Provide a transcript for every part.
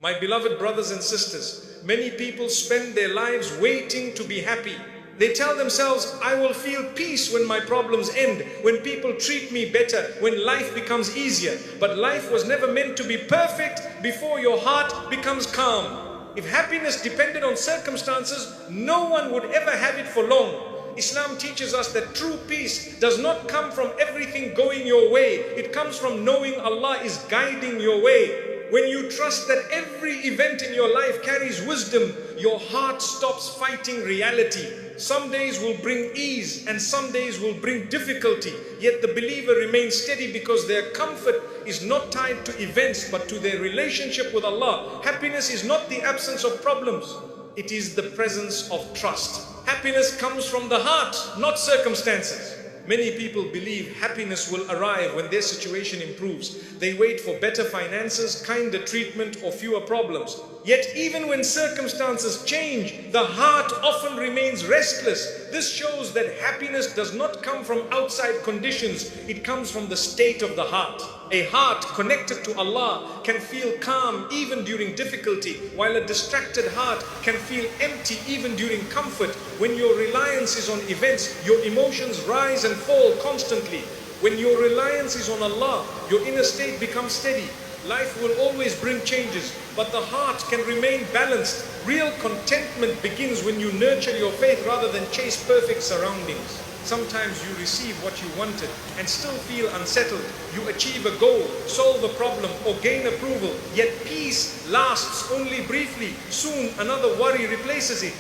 My beloved brothers and sisters, many people spend their lives waiting to be happy. They tell themselves, I will feel peace when my problems end, when people treat me better, when life becomes easier. But life was never meant to be perfect before your heart becomes calm. If happiness depended on circumstances, no one would ever have it for long. Islam teaches us that true peace does not come from everything going your way. It comes from knowing Allah is guiding your way. When you trust that every event in your life carries wisdom, your heart stops fighting reality. Some days will bring ease and some days will bring difficulty. Yet the believer remains steady because their comfort is not tied to events but to their relationship with Allah. Happiness is not the absence of problems. It is the presence of trust. Happiness comes from the heart, not circumstances. Many people believe happiness will arrive when their situation improves. They wait for better finances, kinder treatment, or fewer problems. Yet even when circumstances change, the heart often remains restless. This shows that happiness does not come from outside conditions. It comes from the state of the heart. A heart connected to Allah can feel calm even during difficulty, while a distracted heart can feel empty even during comfort. When your reliance is on events, your emotions rise and fall constantly. When your reliance is on Allah, your inner state becomes steady. Life will always bring changes, but the heart can remain balanced. Real contentment begins when you nurture your faith rather than chase perfect surroundings. Sometimes you receive what you wanted and still feel unsettled. You achieve a goal, solve a problem, or gain approval, yet peace lasts only briefly. Soon another worry replaces it.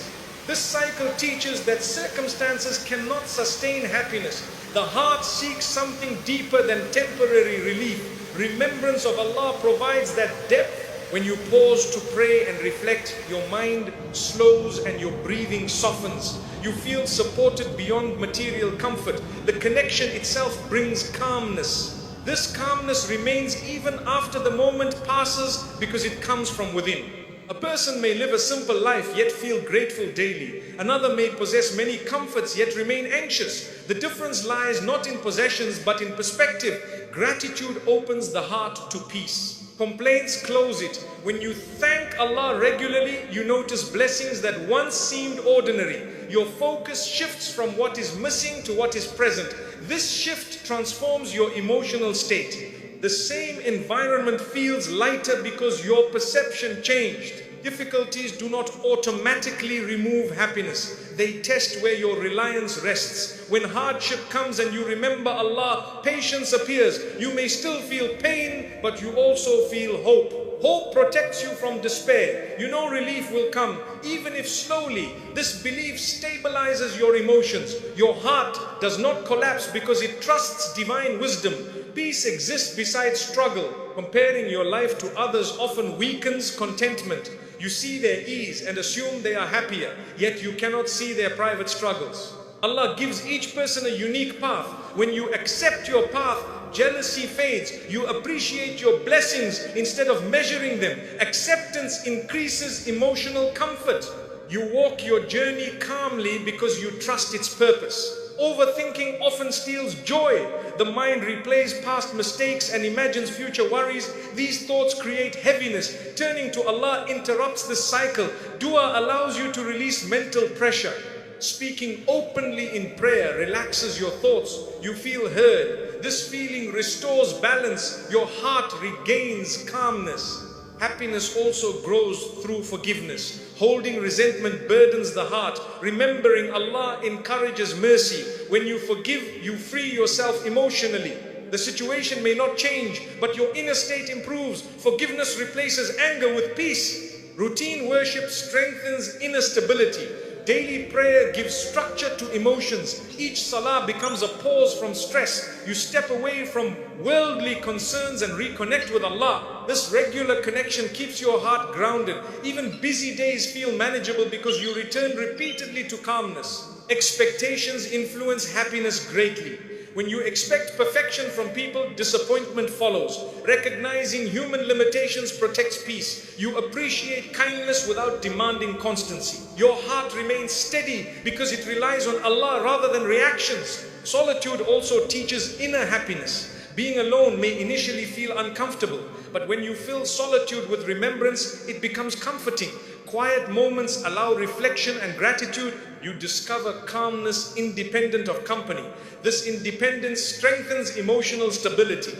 This cycle teaches that circumstances cannot sustain happiness. The heart seeks something deeper than temporary relief. Remembrance of Allah provides that depth. When you pause to pray and reflect, your mind slows and your breathing softens. You feel supported beyond material comfort. The connection itself brings calmness. This calmness remains even after the moment passes because it comes from within. A person may live a simple life yet feel grateful daily. Another may possess many comforts yet remain anxious. The difference lies not in possessions but in perspective. Gratitude opens the heart to peace. Complaints close it. When you thank Allah regularly, you notice blessings that once seemed ordinary. Your focus shifts from what is missing to what is present. This shift transforms your emotional state. The same environment feels lighter because your perception changed. Difficulties do not automatically remove happiness. They test where your reliance rests. When hardship comes and you remember Allah, patience appears. You may still feel pain, but you also feel hope. Hope protects you from despair. You know relief will come, even if slowly. This belief stabilizes your emotions. Your heart does not collapse because it trusts divine wisdom. Peace exists beside struggle. Comparing your life to others often weakens contentment. You see their ease and assume they are happier, yet you cannot see their private struggles. Allah gives each person a unique path. When you accept your path, jealousy fades. You appreciate your blessings instead of measuring them. Acceptance increases emotional comfort. You walk your journey calmly because you trust its purpose. Overthinking often steals joy. The mind replays past mistakes and imagines future worries. These thoughts create heaviness. Turning to Allah interrupts this cycle. Dua allows you to release mental pressure. Speaking openly in prayer relaxes your thoughts. You feel heard. This feeling restores balance. Your heart regains calmness. Happiness also grows through forgiveness. Holding resentment burdens the heart. Remembering Allah encourages mercy. When you forgive, you free yourself emotionally. The situation may not change, but your inner state improves. Forgiveness replaces anger with peace. Routine worship strengthens inner stability. Daily prayer gives structure to emotions. Each salah becomes a pause from stress. You step away from worldly concerns and reconnect with Allah. This regular connection keeps your heart grounded. Even busy days feel manageable because you return repeatedly to calmness. Expectations influence happiness greatly. When you expect perfection from people, disappointment follows. Recognizing human limitations protects peace. You appreciate kindness without demanding constancy. Your heart remains steady because it relies on Allah rather than reactions. Solitude also teaches inner happiness. Being alone may initially feel uncomfortable, But when you fill solitude with remembrance, it becomes comforting. Quiet moments allow reflection and gratitude. You discover calmness independent of company. This independence strengthens emotional stability.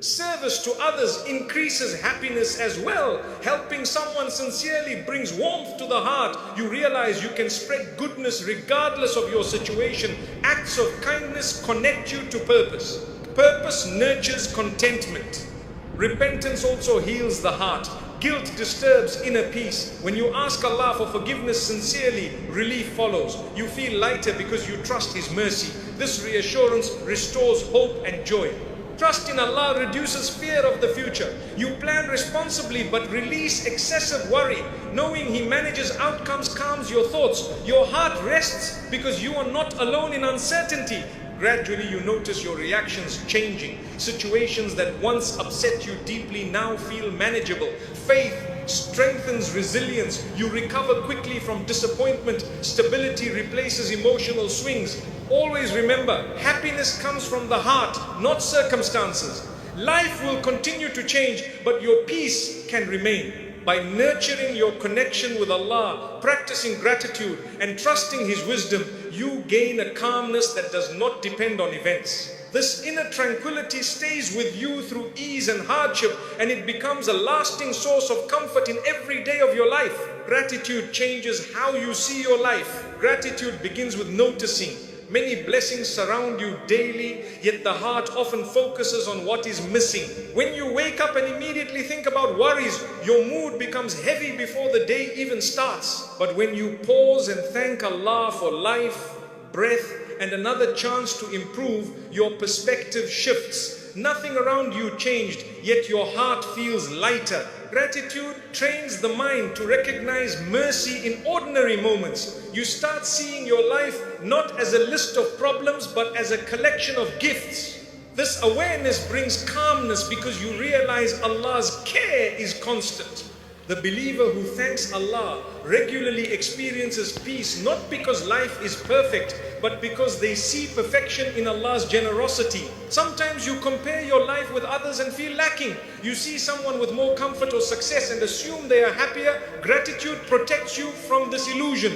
Service to others increases happiness as well. Helping someone sincerely brings warmth to the heart. You realize you can spread goodness regardless of your situation. Acts of kindness connect you to purpose. Purpose nurtures contentment. Repentance also heals the heart. Guilt disturbs inner peace. When you ask Allah for forgiveness sincerely, relief follows. You feel lighter because you trust His mercy. This reassurance restores hope and joy. Trust in Allah reduces fear of the future. You plan responsibly but release excessive worry. Knowing He manages outcomes calms your thoughts. Your heart rests because you are not alone in uncertainty. Gradually you notice your reactions changing. Situations that once upset you deeply now feel manageable. Faith strengthens resilience. You recover quickly from disappointment. Stability replaces emotional swings. Always remember, happiness comes from the heart, not circumstances. Life will continue to change, but your peace can remain. By nurturing your connection with Allah, practicing gratitude, and trusting His wisdom, you gain a calmness that does not depend on events. This inner tranquility stays with you through ease and hardship, and it becomes a lasting source of comfort in every day of your life. Gratitude changes how you see your life. Gratitude begins with noticing. Many blessings surround you daily, yet the heart often focuses on what is missing. When you wake up and immediately think about worries, your mood becomes heavy before the day even starts. But when you pause and thank Allah for life, breath, and another chance to improve, your perspective shifts. Nothing around you changed, yet your heart feels lighter. Gratitude trains the mind to recognize mercy in ordinary moments. You start seeing your life not as a list of problems, but as a collection of gifts. This awareness brings calmness because you realize Allah's care is constant. The believer who thanks Allah regularly experiences peace, not because life is perfect, but because they see perfection in Allah's generosity. Sometimes you compare your life with others and feel lacking. You see someone with more comfort or success and assume they are happier. Gratitude protects you from this illusion.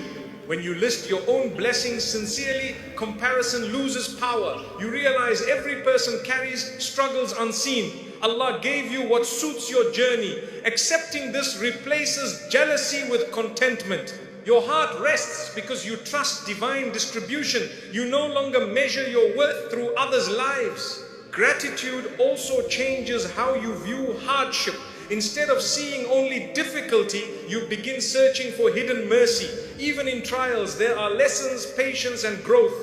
When you list your own blessings sincerely, comparison loses power. You realize every person carries struggles unseen. Allah gave you what suits your journey. Accepting this replaces jealousy with contentment. Your heart rests because you trust divine distribution. You no longer measure your worth through others' lives. Gratitude also changes how you view hardship. Instead of seeing only difficulty, you begin searching for hidden mercy. Even in trials, there are lessons, patience, and growth.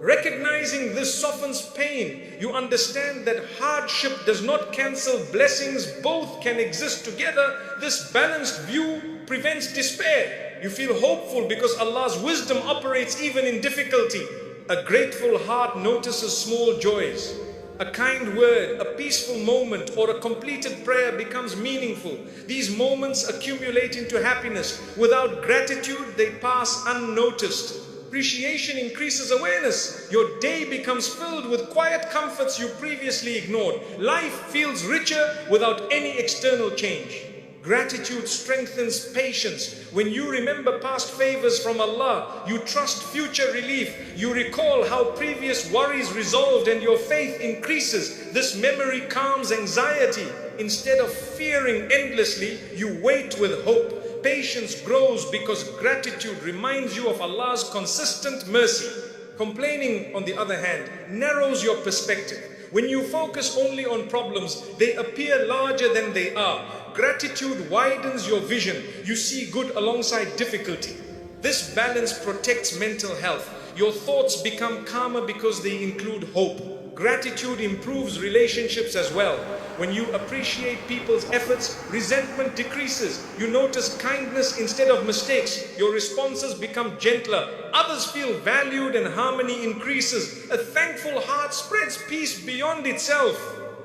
Recognizing this softens pain. You understand that hardship does not cancel blessings. Both can exist together. This balanced view prevents despair. You feel hopeful because Allah's wisdom operates even in difficulty. A grateful heart notices small joys. A kind word, a peaceful moment, or a completed prayer becomes meaningful. These moments accumulate into happiness. Without gratitude, they pass unnoticed. Appreciation increases awareness. Your day becomes filled with quiet comforts you previously ignored. Life feels richer without any external change. Gratitude strengthens patience. When you remember past favors from Allah, you trust future relief. You recall how previous worries resolved and your faith increases. This memory calms anxiety. Instead of fearing endlessly, you wait with hope. Patience grows because gratitude reminds you of Allah's consistent mercy. Complaining, on the other hand, narrows your perspective. When you focus only on problems, they appear larger than they are. Gratitude widens your vision. You see good alongside difficulty. This balance protects mental health. Your thoughts become calmer because they include hope. Gratitude improves relationships as well. When you appreciate people's efforts, resentment decreases. You notice kindness instead of mistakes. Your responses become gentler. Others feel valued and harmony increases. A thankful heart spreads peace beyond itself.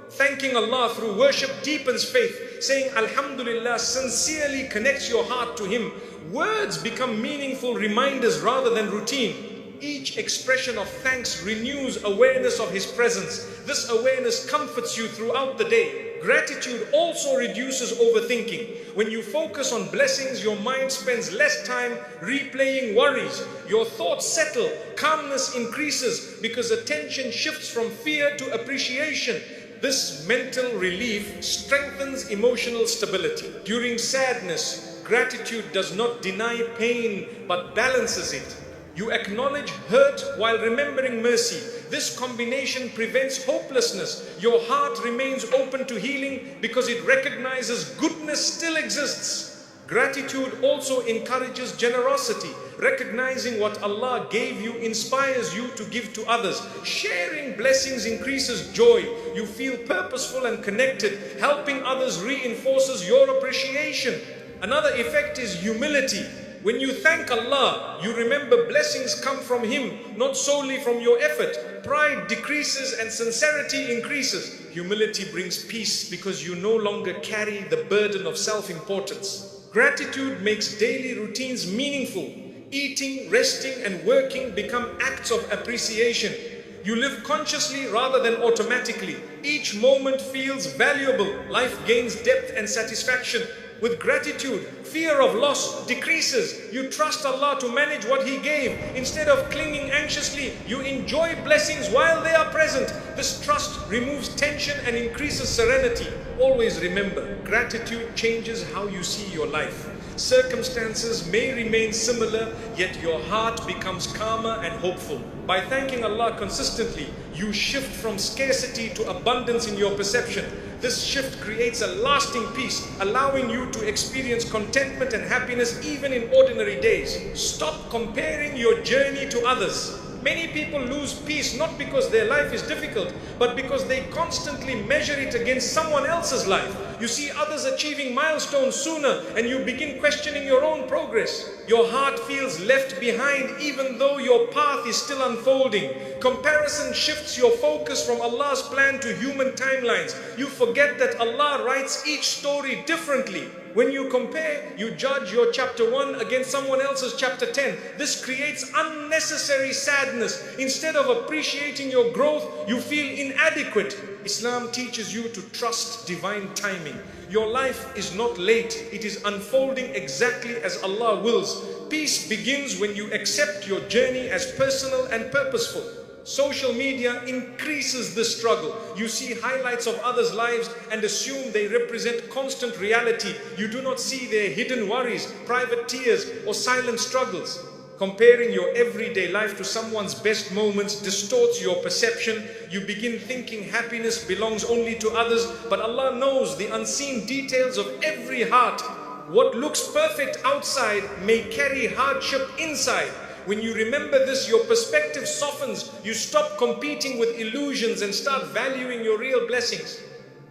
Thanking Allah through worship deepens faith. Saying Alhamdulillah sincerely connects your heart to Him. Words become meaningful reminders rather than routine. Each expression of thanks renews awareness of His presence. This awareness comforts you throughout the day. Gratitude also reduces overthinking. When you focus on blessings, your mind spends less time replaying worries. Your thoughts settle, calmness increases because attention shifts from fear to appreciation. This mental relief strengthens emotional stability. During sadness, gratitude does not deny pain but balances it. You acknowledge hurt while remembering mercy. This combination prevents hopelessness. Your heart remains open to healing because it recognizes goodness still exists. Gratitude also encourages generosity. Recognizing what Allah gave you inspires you to give to others. Sharing blessings increases joy. You feel purposeful and connected. Helping others reinforces your appreciation. Another effect is humility. When you thank Allah, you remember blessings come from Him, not solely from your effort. Pride decreases and sincerity increases. Humility brings peace because you no longer carry the burden of self-importance. Gratitude makes daily routines meaningful. Eating, resting, and working become acts of appreciation. You live consciously rather than automatically. Each moment feels valuable. Life gains depth and satisfaction. With gratitude, fear of loss decreases. You trust Allah to manage what He gave. Instead of clinging anxiously, you enjoy blessings while they are present. This trust removes tension and increases serenity. Always remember, gratitude changes how you see your life. Circumstances may remain similar, yet your heart becomes calmer and hopeful. By thanking Allah consistently, you shift from scarcity to abundance in your perception. This shift creates a lasting peace, allowing you to experience contentment and happiness even in ordinary days. Stop comparing your journey to others. Many people lose peace not because their life is difficult, but because they constantly measure it against someone else's life. You see others achieving milestones sooner and you begin questioning your own progress. Your heart feels left behind even though your path is still unfolding. Comparison shifts your focus from Allah's plan to human timelines. You forget that Allah writes each story differently. When you compare, you judge your chapter 1 against someone else's chapter 10. This creates unnecessary sadness. Instead of appreciating your growth, you feel inadequate. Islam teaches you to trust divine timing. Your life is not late. It is unfolding exactly as Allah wills. Peace begins when you accept your journey as personal and purposeful. Social media increases this struggle. You see highlights of others' lives and assume they represent constant reality. You do not see their hidden worries, private tears, or silent struggles. Comparing your everyday life to someone's best moments distorts your perception. You begin thinking happiness belongs only to others, but Allah knows the unseen details of every heart. What looks perfect outside may carry hardship inside. When you remember this, your perspective softens. You stop competing with illusions and start valuing your real blessings.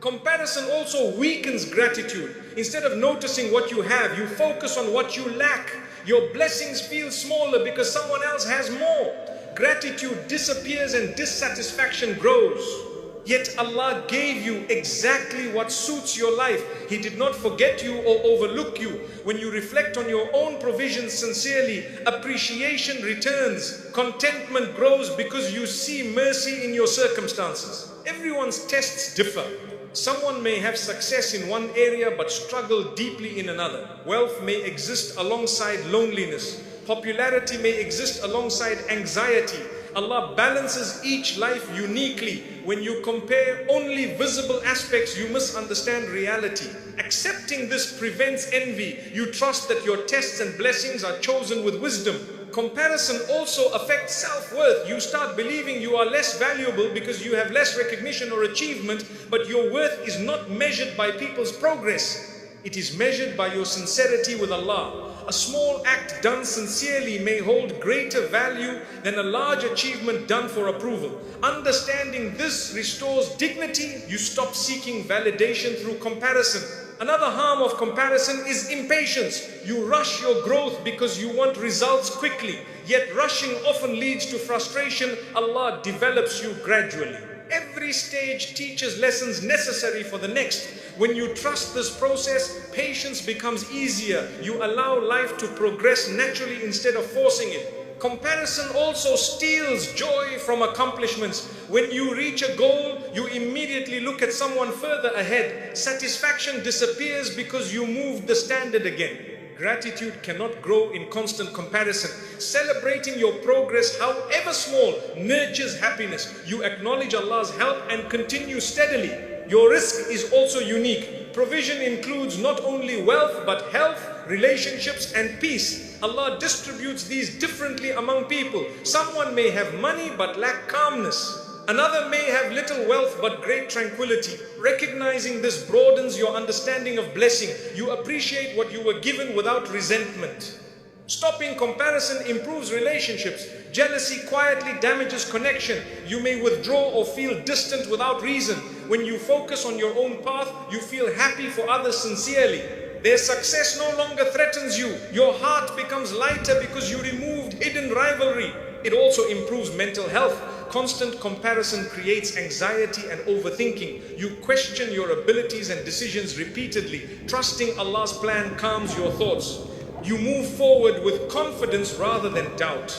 Comparison also weakens gratitude. Instead of noticing what you have, you focus on what you lack. Your blessings feel smaller because someone else has more. Gratitude disappears and dissatisfaction grows. Yet Allah gave you exactly what suits your life. He did not forget you or overlook you. When you reflect on your own provisions sincerely, appreciation returns. Contentment grows because you see mercy in your circumstances. Everyone's tests differ. Someone may have success in one area but struggle deeply in another. Wealth may exist alongside loneliness. Popularity may exist alongside anxiety. Allah balances each life uniquely. When you compare only visible aspects, you misunderstand reality. Accepting this prevents envy. You trust that your tests and blessings are chosen with wisdom. Comparison also affects self-worth. You start believing you are less valuable because you have less recognition or achievement, but your worth is not measured by people's progress. It is measured by your sincerity with Allah. A small act done sincerely may hold greater value than a large achievement done for approval. Understanding this restores dignity. You stop seeking validation through comparison. Another harm of comparison is impatience. You rush your growth because you want results quickly. Yet rushing often leads to frustration. Allah develops you gradually. Every stage teaches lessons necessary for the next. When you trust this process, patience becomes easier. You allow life to progress naturally instead of forcing it. Comparison also steals joy from accomplishments. When you reach a goal, you immediately look at someone further ahead. Satisfaction disappears because you moved the standard again. Gratitude cannot grow in constant comparison. Celebrating your progress, however small, nurtures happiness. You acknowledge Allah's help and continue steadily. Your risk is also unique. Provision includes not only wealth but health, relationships and peace. Allah distributes these differently among people. Someone may have money but lack calmness. Another may have little wealth but great tranquility. Recognizing this broadens your understanding of blessing. You appreciate what you were given without resentment. Stopping comparison improves relationships. Jealousy quietly damages connection. You may withdraw or feel distant without reason. When you focus on your own path, you feel happy for others sincerely. Their success no longer threatens you. Your heart becomes lighter because you removed hidden rivalry. It also improves mental health. Constant comparison creates anxiety and overthinking. You question your abilities and decisions repeatedly. Trusting Allah's plan calms your thoughts. You move forward with confidence rather than doubt.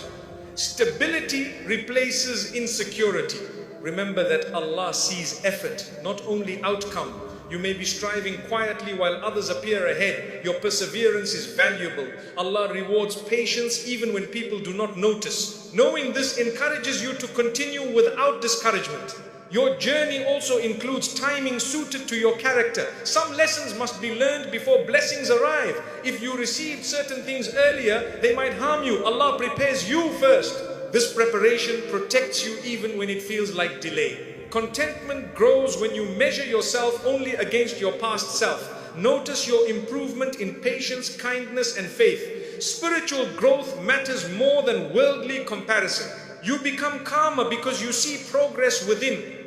Stability replaces insecurity. Remember that Allah sees effort, not only outcome. You may be striving quietly while others appear ahead. Your perseverance is valuable. Allah rewards patience even when people do not notice. Knowing this encourages you to continue without discouragement. Your journey also includes timing suited to your character. Some lessons must be learned before blessings arrive. If you received certain things earlier, they might harm you. Allah prepares you first. This preparation protects you even when it feels like delay. Contentment grows when you measure yourself only against your past self. Notice your improvement in patience, kindness, and faith. Spiritual growth matters more than worldly comparison. You become calmer because you see progress within.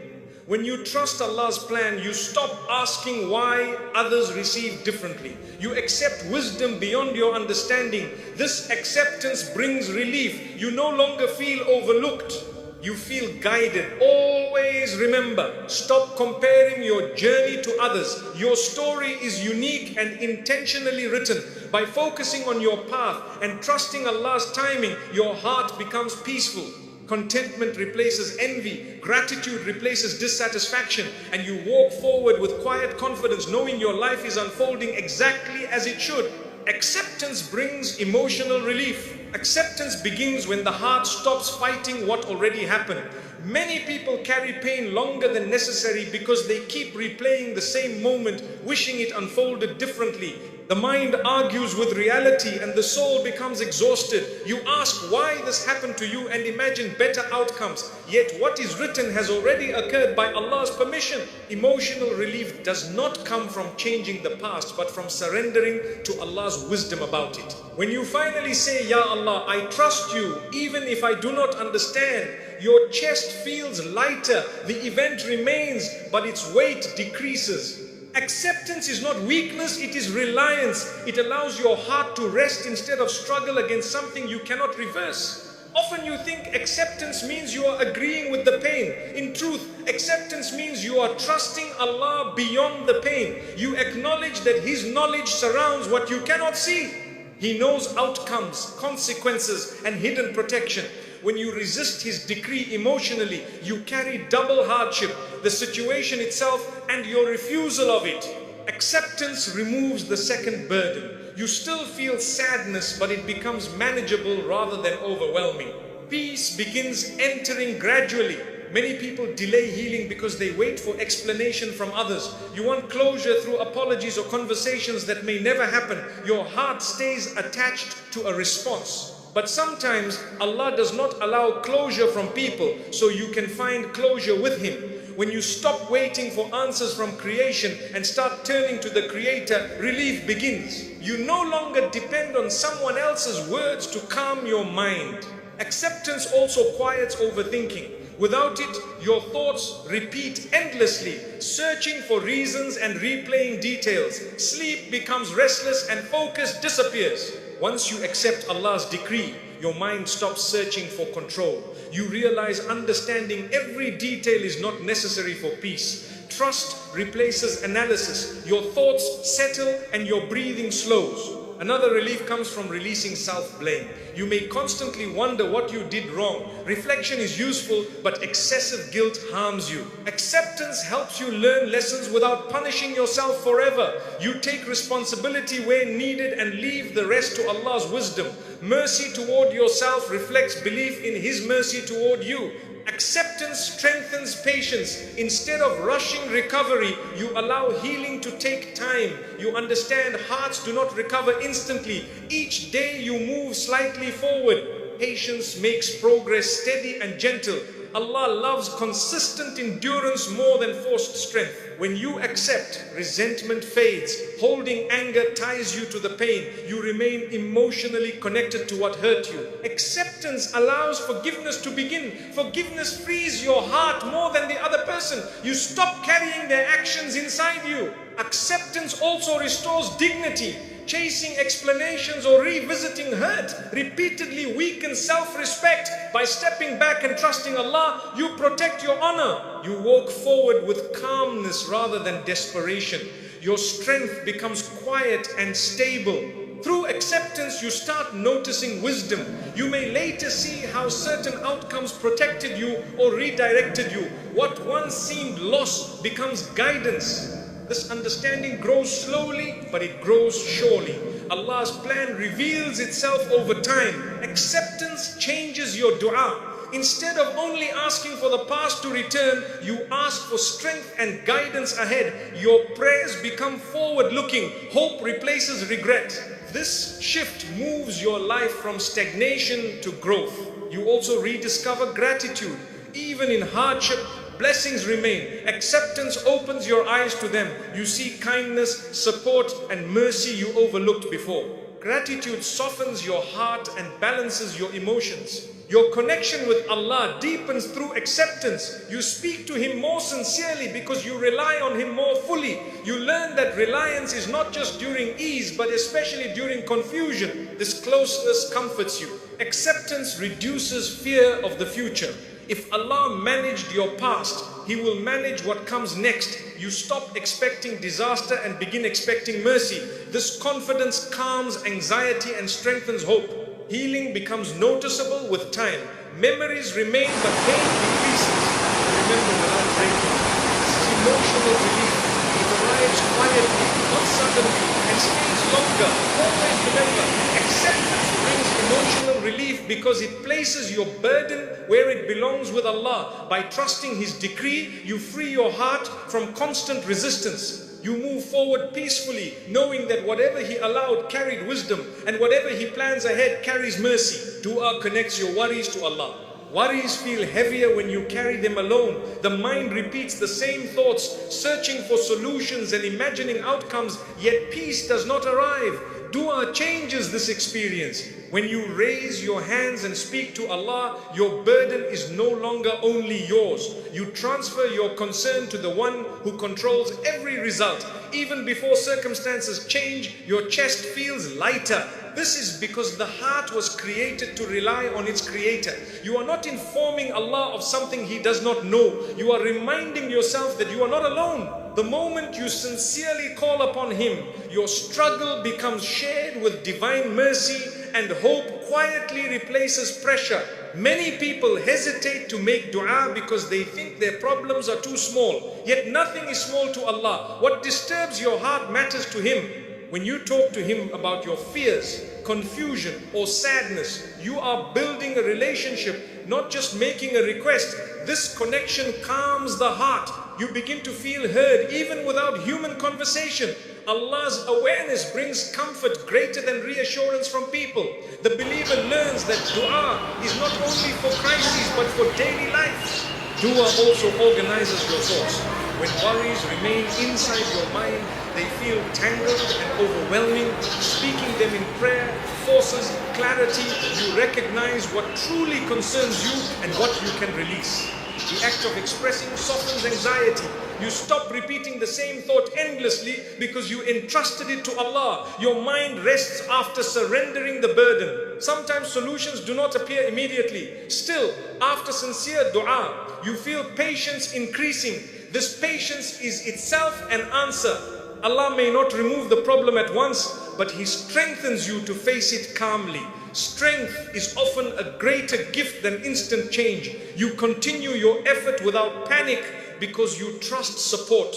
When you trust Allah's plan, you stop asking why others receive differently. You accept wisdom beyond your understanding. This acceptance brings relief. You no longer feel overlooked. You feel guided. Always remember, stop comparing your journey to others. Your story is unique and intentionally written. By focusing on your path and trusting Allah's timing, your heart becomes peaceful. Contentment replaces envy. Gratitude replaces dissatisfaction. And you walk forward with quiet confidence, knowing your life is unfolding exactly as it should. Acceptance brings emotional relief. Acceptance begins when the heart stops fighting what already happened. Many people carry pain longer than necessary because they keep replaying the same moment, wishing it unfolded differently. The mind argues with reality and the soul becomes exhausted. You ask why this happened to you and imagine better outcomes. Yet what is written has already occurred by Allah's permission. Emotional relief does not come from changing the past, but from surrendering to Allah's wisdom about it. When you finally say, Ya Allah, I trust you, even if I do not understand, your chest feels lighter. The event remains, but its weight decreases. Acceptance is not weakness, it is reliance. It allows your heart to rest instead of struggle against something you cannot reverse. Often you think acceptance means you are agreeing with the pain. In truth, acceptance means you are trusting Allah beyond the pain. You acknowledge that His knowledge surrounds what you cannot see. He knows outcomes, consequences, and hidden protection. When you resist His decree emotionally, you carry double hardship, the situation itself and your refusal of it. Acceptance removes the second burden. You still feel sadness, but it becomes manageable rather than overwhelming. Peace begins entering gradually. Many people delay healing because they wait for explanation from others. You want closure through apologies or conversations that may never happen. Your heart stays attached to a response. But sometimes Allah does not allow closure from people, so you can find closure with Him. When you stop waiting for answers from creation and start turning to the Creator, relief begins. You no longer depend on someone else's words to calm your mind. Acceptance also quiets overthinking. Without it, your thoughts repeat endlessly, searching for reasons and replaying details. Sleep becomes restless and focus disappears. Once you accept Allah's decree, your mind stops searching for control. You realize understanding every detail is not necessary for peace. Trust replaces analysis. Your thoughts settle and your breathing slows. Another relief comes from releasing self-blame. You may constantly wonder what you did wrong. Reflection is useful, but excessive guilt harms you. Acceptance helps you learn lessons without punishing yourself forever. You take responsibility where needed and leave the rest to Allah's wisdom. Mercy toward yourself reflects belief in His mercy toward you. Acceptance strengthens patience. Instead of rushing recovery, you allow healing to take time. You understand hearts do not recover instantly. Each day you move slightly forward. Patience makes progress steady and gentle. Allah loves consistent endurance more than forced strength. When you accept, resentment fades. Holding anger ties you to the pain. You remain emotionally connected to what hurt you. Acceptance allows forgiveness to begin. Forgiveness frees your heart more than the other person. You stop carrying their actions inside you. Acceptance also restores dignity. Chasing explanations or revisiting hurt repeatedly weakens self-respect. By stepping back and trusting Allah, you protect your honor. You walk forward with calmness rather than desperation. Your strength becomes quiet and stable. Through acceptance, you start noticing wisdom. You may later see how certain outcomes protected you or redirected you. What once seemed loss becomes guidance. This understanding grows slowly, but it grows surely. Allah's plan reveals itself over time. Acceptance changes your dua. Instead of only asking for the past to return, you ask for strength and guidance ahead. Your prayers become forward-looking. Hope replaces regret. This shift moves your life from stagnation to growth. You also rediscover gratitude. Even in hardship, blessings remain. Acceptance opens your eyes to them. You see kindness, support, and mercy you overlooked before. Gratitude softens your heart and balances your emotions. Your connection with Allah deepens through acceptance. You speak to Him more sincerely because you rely on Him more fully. You learn that reliance is not just during ease, but especially during confusion. This closeness comforts you. Acceptance reduces fear of the future. If Allah managed your past, He will manage what comes next. You stop expecting disaster and begin expecting mercy. This confidence calms anxiety and strengthens hope. Healing becomes noticeable with time. Memories remain, but pain decreases. Remember without breaking. This is emotional relief. It arrives quietly, not suddenly, and stays longer. Always remember, acceptance brings emotional relief because it places your burden where it belongs with Allah. By trusting His decree, you free your heart from constant resistance. You move forward peacefully, knowing that whatever He allowed carried wisdom, and whatever He plans ahead carries mercy. Dua connects your worries to Allah. Worries feel heavier when you carry them alone. The mind repeats the same thoughts, searching for solutions and imagining outcomes, yet peace does not arrive. Dua changes this experience. When you raise your hands and speak to Allah, your burden is no longer only yours. You transfer your concern to the one who controls every result. Even before circumstances change, your chest feels lighter. This is because the heart was created to rely on its creator. You are not informing Allah of something He does not know. You are reminding yourself that you are not alone. The moment you sincerely call upon Him, your struggle becomes shared with divine mercy, and hope quietly replaces pressure. Many people hesitate to make dua because they think their problems are too small. Yet nothing is small to Allah. What disturbs your heart matters to Him. When you talk to Him about your fears, confusion, or sadness, you are building a relationship, not just making a request. This connection calms the heart. You begin to feel heard even without human conversation. Allah's awareness brings comfort greater than reassurance from people. The believer learns that dua is not only for crises but for daily life. Dua also organizes your thoughts. When worries remain inside your mind, they feel tangled and overwhelming. Speaking them in prayer forces clarity. You recognize what truly concerns you and what you can release. The act of expressing softens anxiety. You stop repeating the same thought endlessly because you entrusted it to Allah. Your mind rests after surrendering the burden. Sometimes solutions do not appear immediately. Still, after sincere dua, you feel patience increasing. This patience is itself an answer. Allah may not remove the problem at once, but He strengthens you to face it calmly. Strength is often a greater gift than instant change. You continue your effort without panic because you trust support.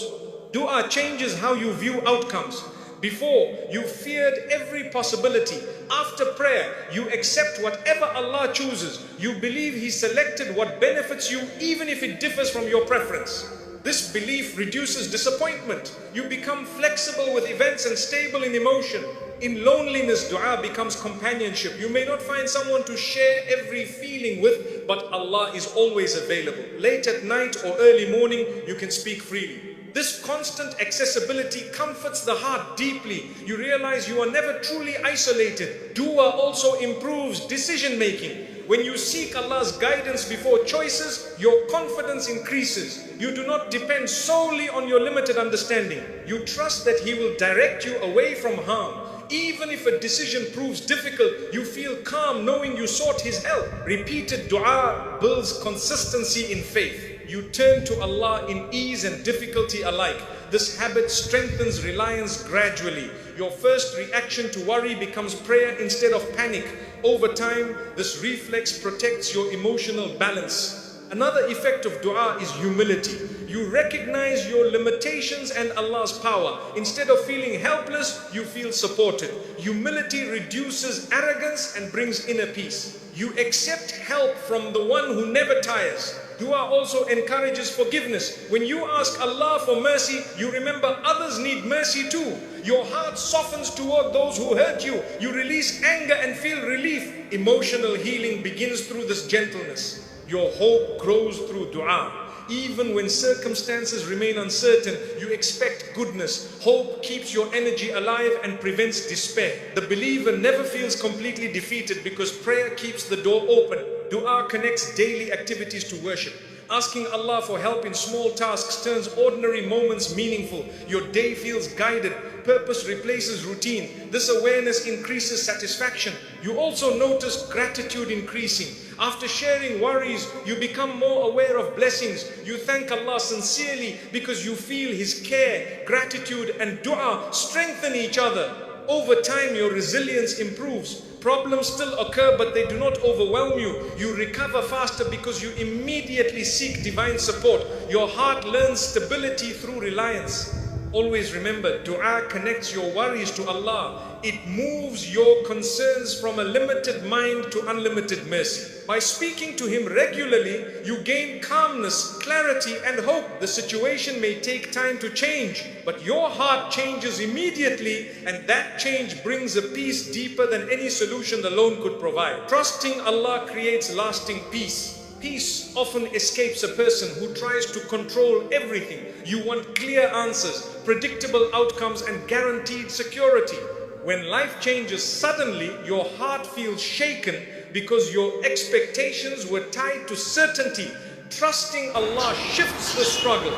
Dua changes how you view outcomes. Before, you feared every possibility. After prayer, you accept whatever Allah chooses. You believe He selected what benefits you, even if it differs from your preference. This belief reduces disappointment. You become flexible with events and stable in emotion. In loneliness, dua becomes companionship. You may not find someone to share every feeling with, but Allah is always available. Late at night or early morning, you can speak freely. This constant accessibility comforts the heart deeply. You realize you are never truly isolated. Dua also improves decision making. When you seek Allah's guidance before choices, your confidence increases. You do not depend solely on your limited understanding. You trust that He will direct you away from harm. Even if a decision proves difficult, you feel calm knowing you sought His help. Repeated dua builds consistency in faith. You turn to Allah in ease and difficulty alike. This habit strengthens reliance gradually. Your first reaction to worry becomes prayer instead of panic. Over time, this reflex protects your emotional balance. Another effect of dua is humility. You recognize your limitations and Allah's power. Instead of feeling helpless, you feel supported. Humility reduces arrogance and brings inner peace. You accept help from the one who never tires. Dua also encourages forgiveness. When you ask Allah for mercy, you remember others need mercy too. Your heart softens toward those who hurt you. You release anger and feel relief. Emotional healing begins through this gentleness. Your hope grows through dua. Even when circumstances remain uncertain, you expect goodness. Hope keeps your energy alive and prevents despair. The believer never feels completely defeated because prayer keeps the door open. Dua connects daily activities to worship. Asking Allah for help in small tasks turns ordinary moments meaningful. Your day feels guided. Purpose replaces routine. This awareness increases satisfaction. You also notice gratitude increasing. After sharing worries, you become more aware of blessings. You thank Allah sincerely because you feel His care. Gratitude and dua strengthen each other. Over time, your resilience improves. Problems still occur, but they do not overwhelm you. You recover faster because you immediately seek divine support. Your heart learns stability through reliance. Always remember, dua connects your worries to Allah. It moves your concerns from a limited mind to unlimited mercy. By speaking to Him regularly, you gain calmness, clarity, and hope. The situation may take time to change, but your heart changes immediately, and that change brings a peace deeper than any solution alone could provide. Trusting Allah creates lasting peace. Peace often escapes a person who tries to control everything. You want clear answers, predictable outcomes, and guaranteed security. When life changes suddenly, your heart feels shaken because your expectations were tied to certainty. Trusting Allah shifts the struggle.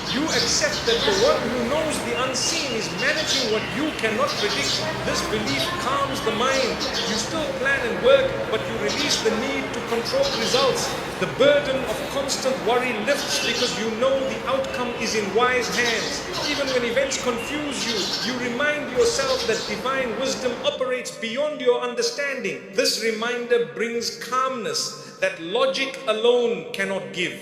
You accept that the one who knows the unseen is managing what you cannot predict. This belief calms the mind. You still plan and work, but you release the need to control results. The burden of constant worry lifts because you know the outcome is in wise hands. Even when events confuse you, you remind yourself that divine wisdom operates beyond your understanding. This reminder brings calmness that logic alone cannot give.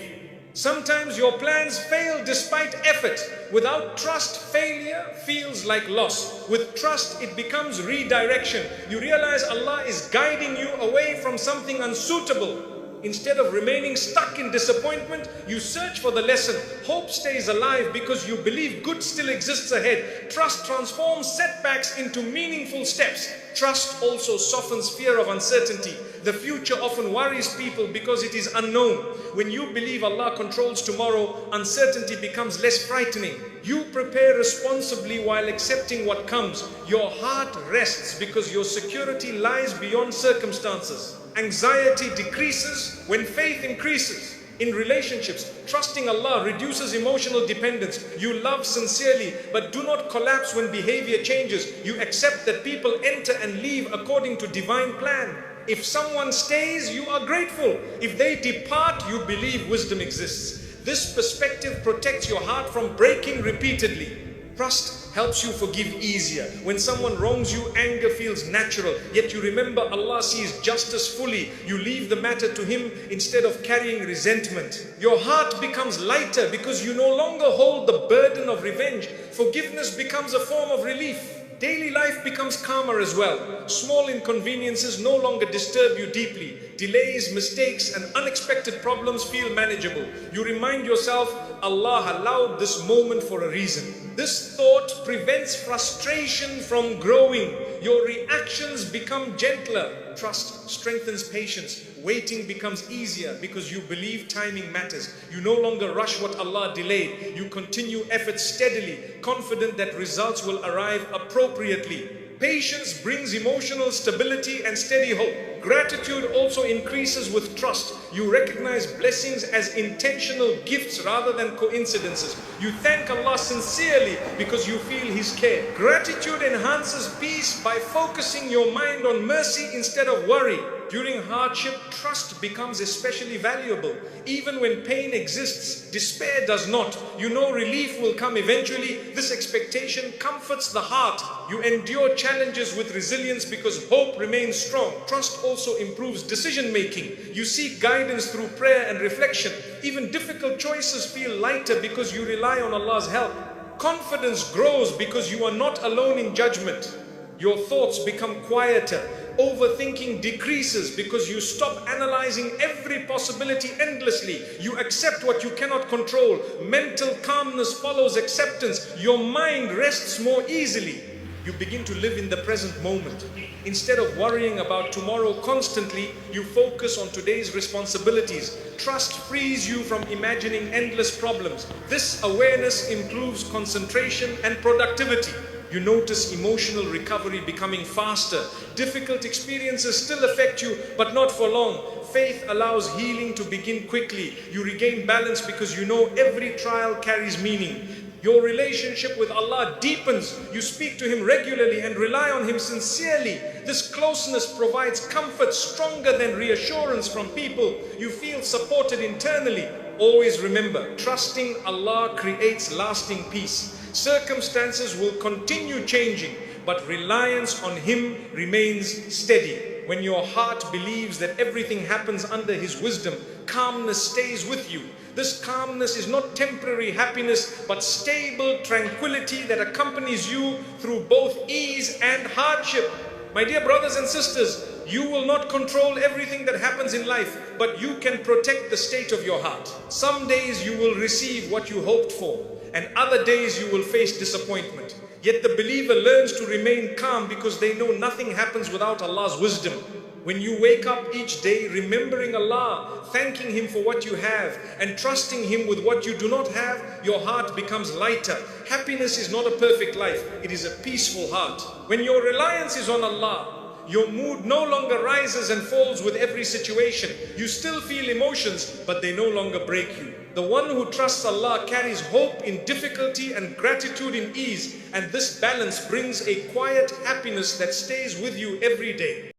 Sometimes your plans fail despite effort. Without trust, failure feels like loss. With trust, it becomes redirection. You realize Allah is guiding you away from something unsuitable. Instead of remaining stuck in disappointment, you search for the lesson. Hope stays alive because you believe good still exists ahead. Trust transforms setbacks into meaningful steps. Trust also softens fear of uncertainty. The future often worries people because it is unknown. When you believe Allah controls tomorrow, uncertainty becomes less frightening. You prepare responsibly while accepting what comes. Your heart rests because your security lies beyond circumstances. Anxiety decreases when faith increases. In relationships, trusting Allah reduces emotional dependence. You love sincerely, but do not collapse when behavior changes. You accept that people enter and leave according to divine plan. If someone stays, you are grateful. If they depart, you believe wisdom exists. This perspective protects your heart from breaking repeatedly. Trust helps you forgive easier. When someone wrongs you, anger feels natural, yet you remember Allah sees justice fully. You leave the matter to Him instead of carrying resentment. Your heart becomes lighter because you no longer hold the burden of revenge. Forgiveness becomes a form of relief. Daily life becomes calmer as well. Small inconveniences no longer disturb you deeply. Delays, mistakes, and unexpected problems feel manageable. You remind yourself, Allah allowed this moment for a reason. This thought prevents frustration from growing. Your reactions become gentler. Trust strengthens patience. Waiting becomes easier because you believe timing matters. You no longer rush what Allah delayed. You continue effort steadily, confident that results will arrive appropriately. Patience brings emotional stability and steady hope. Gratitude also increases with trust. You recognize blessings as intentional gifts rather than coincidences. You thank Allah sincerely because you feel His care. Gratitude enhances peace by focusing your mind on mercy instead of worry. During hardship, trust becomes especially valuable. Even when pain exists, despair does not. You know relief will come eventually. This expectation comforts the heart. You endure challenges with resilience because hope remains strong. Trust also improves decision making. You seek guidance through prayer and reflection. Even difficult choices feel lighter because you rely on Allah's help. Confidence grows because you are not alone in judgment. Your thoughts become quieter. Overthinking decreases because you stop analyzing every possibility endlessly. You accept what you cannot control. Mental calmness follows acceptance. Your mind rests more easily. You begin to live in the present moment. Instead of worrying about tomorrow constantly, you focus on today's responsibilities. Trust frees you from imagining endless problems. This awareness improves concentration and productivity. You notice emotional recovery becoming faster. Difficult experiences still affect you, but not for long. Faith allows healing to begin quickly. You regain balance because you know every trial carries meaning. Your relationship with Allah deepens. You speak to Him regularly and rely on Him sincerely. This closeness provides comfort stronger than reassurance from people. You feel supported internally. Always remember, trusting Allah creates lasting peace. Circumstances will continue changing, but reliance on Him remains steady. When your heart believes that everything happens under His wisdom, calmness stays with you. This calmness is not temporary happiness, but stable tranquility that accompanies you through both ease and hardship. My dear brothers and sisters, you will not control everything that happens in life, but you can protect the state of your heart. Some days you will receive what you hoped for, and other days you will face disappointment. Yet the believer learns to remain calm because they know nothing happens without Allah's wisdom. When you wake up each day remembering Allah, thanking Him for what you have, and trusting Him with what you do not have, your heart becomes lighter. Happiness is not a perfect life, it is a peaceful heart. When your reliance is on Allah, your mood no longer rises and falls with every situation. You still feel emotions, but they no longer break you. The one who trusts Allah carries hope in difficulty and gratitude in ease, and this balance brings a quiet happiness that stays with you every day.